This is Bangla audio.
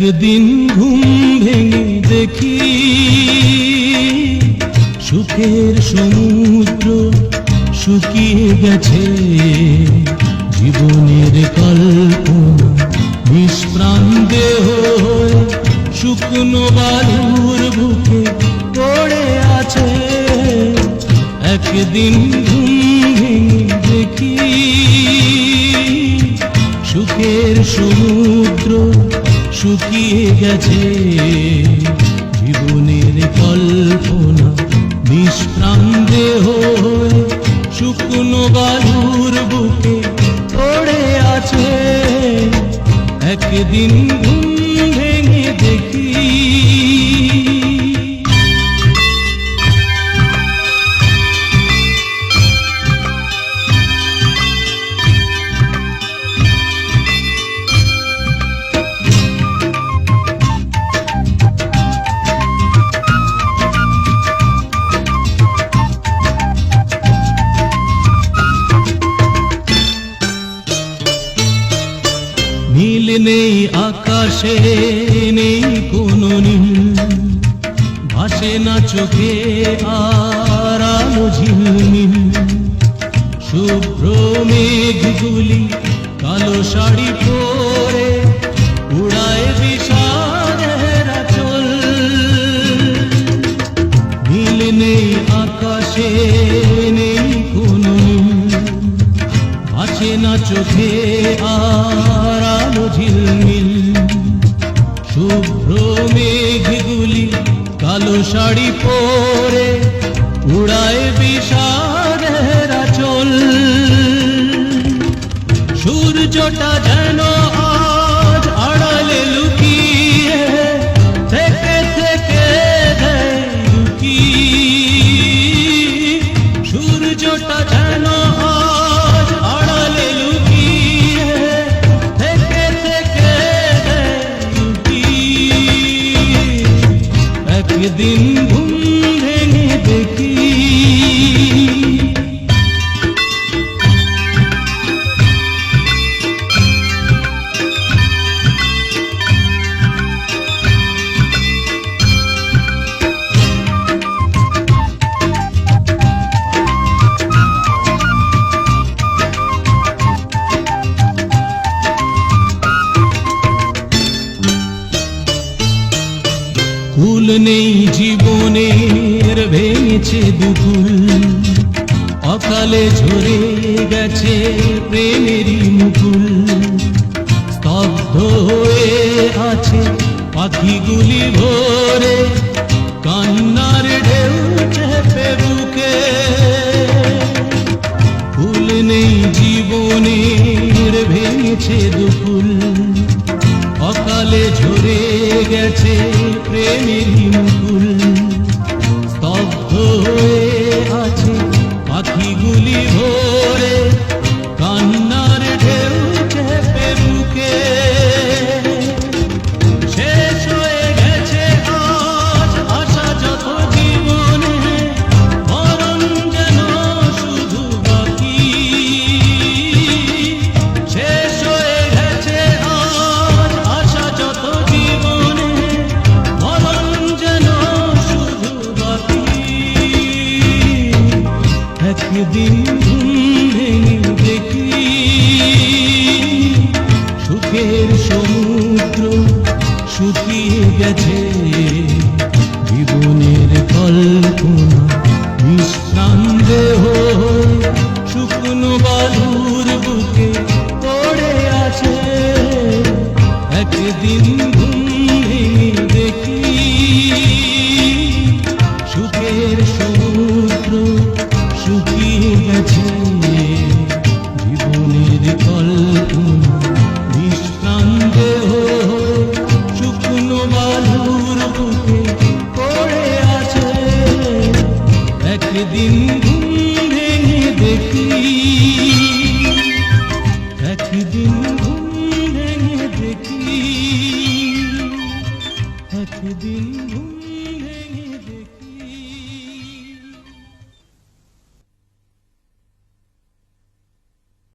একদিন ঘুম ভেঙে দেখি সুখের সমুদ্র শুকিয়ে গেছে, জীবনের কল্পনা নিষ্প্রাণ দেহ শুকনো বালুর বুকে পড়ে আছে। একদিন ঘুম ভেঙে দেখি সুখের সমুদ্র শুকিয়ে গেছে, জীবনের কল্পনা নিষ্প্রাণ দেহ শুকনো বালুর বুকে পড়ে আছে। একদিন ঘুম ভেঙে দেখি নীল নেই আকাশে, নেই কোনো নীল, ভাসে না চোখে আর আলো ঝিলমিল। শুভ্র মেঘগুলি কালো শাড়ি পরে উড়ায় বিষাদের আঁচল। নীল নেই আকাশে, নেই কোনো নীল, ভাসে না চোখে আর আলো ঝিলমিল। শুভ্র মেঘগুলি কালো শাড়ি পরে উড়ায় বিষাদের আঁচল। সূর্যটা যেন আজ আড়ালে লুকিয়ে থেকে থেকে দেয় লুকি। সূর্যটা যেন আজ আড়ালে লুকিয়ে থেকে থেকে দেয় লুকি। একদিন ঘুম ভেঙে দেখি ফুল নেই জীবনের, ভেঙেছে দুকুল, অকালে ঝরে গেছে প্রেমেরই মুকুল। স্তব্ধ হয়ে আছে পাখিগুলি ভোরে, কান্নার ঢেউ চেপে বুকে। ফুল নেই জীবনের, ভেঙেছে দুকুল, অকালে ঝরে গেছে প্রেমেরই মুকুল। স্তব্ধ হয়ে আছে পাখিগুলি ভোরে, কান্নার ঢেউ চেপে বুকে। শেষ হয়ে গেছে আজ আশা যত জীবনে, মরণ যেন শুধু বাকি। শেষ হয়ে গেছে আজ আশা যত জীবনে, মরণ যেন শুধু বাকি। একদিন ঘুম ভেঙে দেখি সুখের সমুদ্র শুকিয়ে গেছে, জীবনের কল্পনা নিষ্প্রাণ দেহ শুকনো বালুর বুকে পড়ে আছে। একদিন ঘুম ভেঙে দেখি সুখের সমুদ্র শুকিয়ে গেছে, জীবনের কল্পনা নিষ্প্রাণ দেহ শুকনো বালুর বুকে পড়ে আছে। একদিন ঘুম ভেঙে দেখি, একদিন ঘুম ভেঙে দেখি।